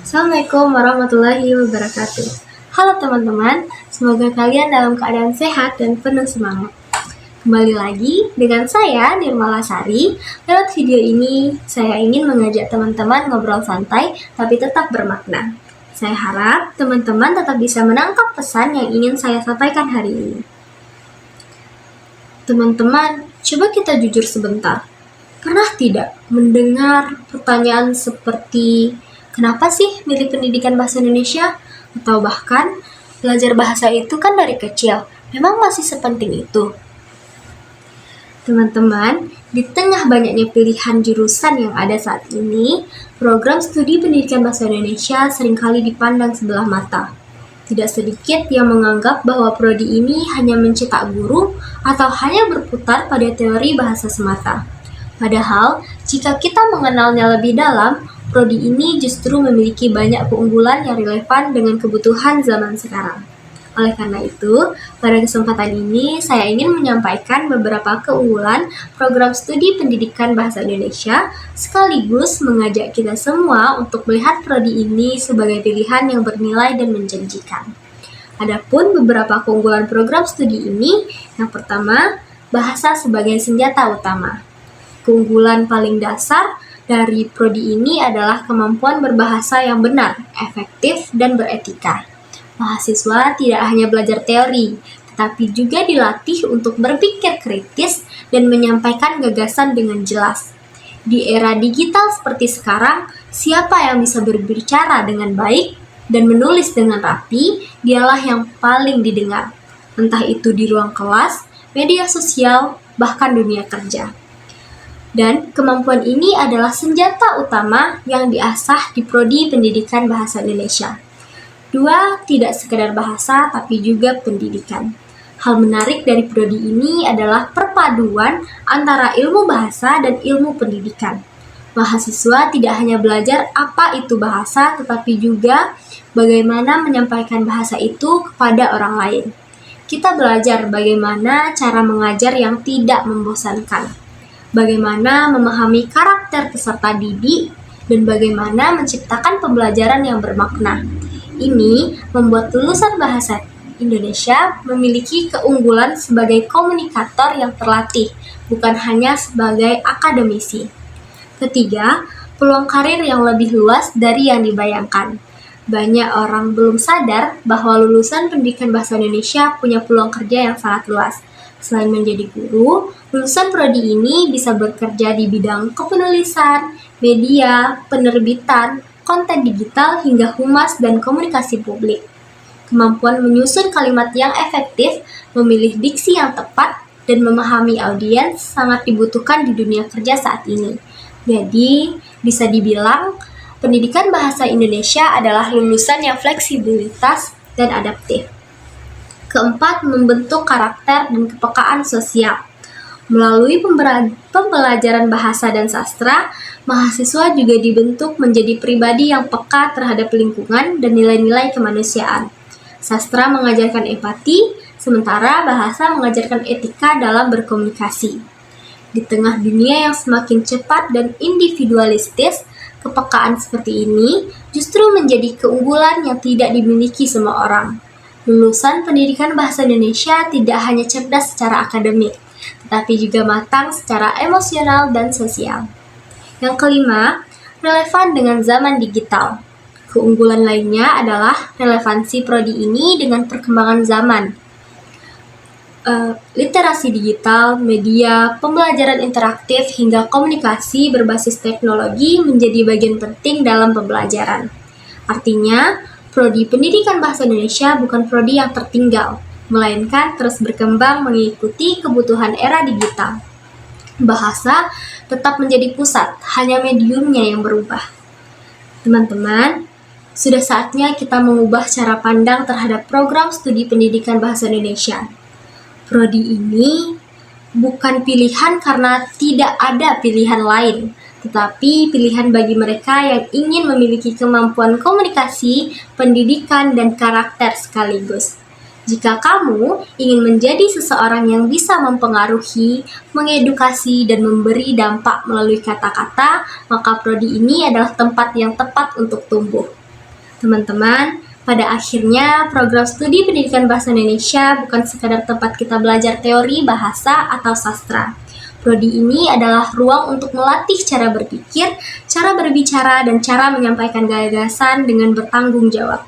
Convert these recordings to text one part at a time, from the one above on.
Assalamualaikum warahmatullahi wabarakatuh. Halo teman-teman, semoga kalian dalam keadaan sehat dan penuh semangat. Kembali lagi dengan saya, Nirmala Sari. Lewat video ini, saya ingin mengajak teman-teman ngobrol santai tapi tetap bermakna. Saya harap teman-teman tetap bisa menangkap pesan yang ingin saya sampaikan hari ini. Teman-teman, coba kita jujur sebentar. Pernah tidak mendengar pertanyaan seperti, kenapa sih milih pendidikan bahasa Indonesia? Atau bahkan, belajar bahasa itu kan dari kecil, memang masih sepenting itu? Teman-teman, di tengah banyaknya pilihan jurusan yang ada saat ini, program studi pendidikan bahasa Indonesia seringkali dipandang sebelah mata. Tidak sedikit yang menganggap bahwa prodi ini hanya mencetak guru atau hanya berputar pada teori bahasa semata. Padahal, jika kita mengenalnya lebih dalam, prodi ini justru memiliki banyak keunggulan yang relevan dengan kebutuhan zaman sekarang. Oleh karena itu, pada kesempatan ini saya ingin menyampaikan beberapa keunggulan program studi pendidikan bahasa Indonesia, sekaligus mengajak kita semua untuk melihat prodi ini sebagai pilihan yang bernilai dan menjanjikan. Adapun beberapa keunggulan program studi ini, yang pertama, bahasa sebagai senjata utama. Keunggulan paling dasar dari prodi ini adalah kemampuan berbahasa yang benar, efektif, dan beretika. Mahasiswa tidak hanya belajar teori, tetapi juga dilatih untuk berpikir kritis dan menyampaikan gagasan dengan jelas. Di era digital seperti sekarang, siapa yang bisa berbicara dengan baik dan menulis dengan rapi, dialah yang paling didengar. Entah itu di ruang kelas, media sosial, bahkan dunia kerja. Dan kemampuan ini adalah senjata utama yang diasah di Prodi Pendidikan Bahasa Indonesia. 2. Tidak sekedar bahasa, tapi juga pendidikan. Hal menarik dari prodi ini adalah perpaduan antara ilmu bahasa dan ilmu pendidikan. Mahasiswa tidak hanya belajar apa itu bahasa, tetapi juga bagaimana menyampaikan bahasa itu kepada orang lain. Kita belajar bagaimana cara mengajar yang tidak membosankan, bagaimana memahami karakter peserta didik, dan bagaimana menciptakan pembelajaran yang bermakna. Ini membuat lulusan bahasa Indonesia memiliki keunggulan sebagai komunikator yang terlatih, bukan hanya sebagai akademisi. Ketiga, peluang karir yang lebih luas dari yang dibayangkan. Banyak orang belum sadar bahwa lulusan pendidikan bahasa Indonesia punya peluang kerja yang sangat luas. Selain menjadi guru, lulusan prodi ini bisa bekerja di bidang kepenulisan, media, penerbitan, konten digital hingga humas dan komunikasi publik. Kemampuan menyusun kalimat yang efektif, memilih diksi yang tepat, dan memahami audiens sangat dibutuhkan di dunia kerja saat ini. Jadi, bisa dibilang, pendidikan bahasa Indonesia adalah lulusan yang fleksibilitas dan adaptif. Keempat, membentuk karakter dan kepekaan sosial. Melalui pembelajaran bahasa dan sastra, mahasiswa juga dibentuk menjadi pribadi yang peka terhadap lingkungan dan nilai-nilai kemanusiaan. Sastra mengajarkan empati, sementara bahasa mengajarkan etika dalam berkomunikasi. Di tengah dunia yang semakin cepat dan individualistis, kepekaan seperti ini justru menjadi keunggulan yang tidak dimiliki semua orang. Lulusan pendidikan bahasa Indonesia tidak hanya cerdas secara akademik, tetapi juga matang secara emosional dan sosial. Yang kelima, relevan dengan zaman digital. Keunggulan lainnya adalah relevansi prodi ini dengan perkembangan zaman. Literasi digital, media, pembelajaran interaktif, hingga komunikasi berbasis teknologi menjadi bagian penting dalam pembelajaran. Artinya, prodi pendidikan bahasa Indonesia bukan prodi yang tertinggal, melainkan terus berkembang mengikuti kebutuhan era digital. Bahasa tetap menjadi pusat, hanya mediumnya yang berubah. Teman-teman, sudah saatnya kita mengubah cara pandang terhadap program studi pendidikan bahasa Indonesia. Prodi ini bukan pilihan karena tidak ada pilihan lain, tetapi pilihan bagi mereka yang ingin memiliki kemampuan komunikasi, pendidikan, dan karakter sekaligus. Jika kamu ingin menjadi seseorang yang bisa mempengaruhi, mengedukasi, dan memberi dampak melalui kata-kata, maka prodi ini adalah tempat yang tepat untuk tumbuh. Teman-teman, pada akhirnya program studi pendidikan bahasa Indonesia bukan sekadar tempat kita belajar teori bahasa atau sastra. Prodi ini adalah ruang untuk melatih cara berpikir, cara berbicara, dan cara menyampaikan gagasan dengan bertanggung jawab.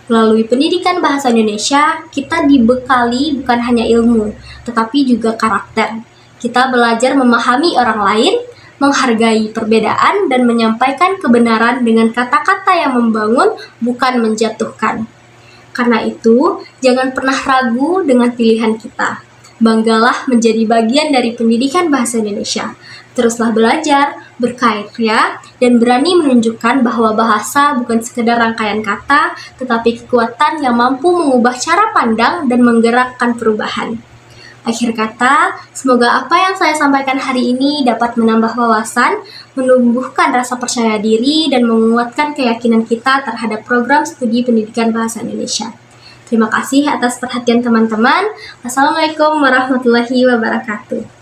Melalui pendidikan bahasa Indonesia, kita dibekali bukan hanya ilmu, tetapi juga karakter. Kita belajar memahami orang lain, menghargai perbedaan, dan menyampaikan kebenaran dengan kata-kata yang membangun, bukan menjatuhkan. Karena itu, jangan pernah ragu dengan pilihan kita. Banggalah menjadi bagian dari pendidikan bahasa Indonesia. Teruslah belajar, berkarya, dan berani menunjukkan bahwa bahasa bukan sekedar rangkaian kata, tetapi kekuatan yang mampu mengubah cara pandang dan menggerakkan perubahan. Akhir kata, semoga apa yang saya sampaikan hari ini dapat menambah wawasan, menumbuhkan rasa percaya diri, dan menguatkan keyakinan kita terhadap program studi pendidikan bahasa Indonesia. Terima kasih atas perhatian teman-teman. Wassalamualaikum warahmatullahi wabarakatuh.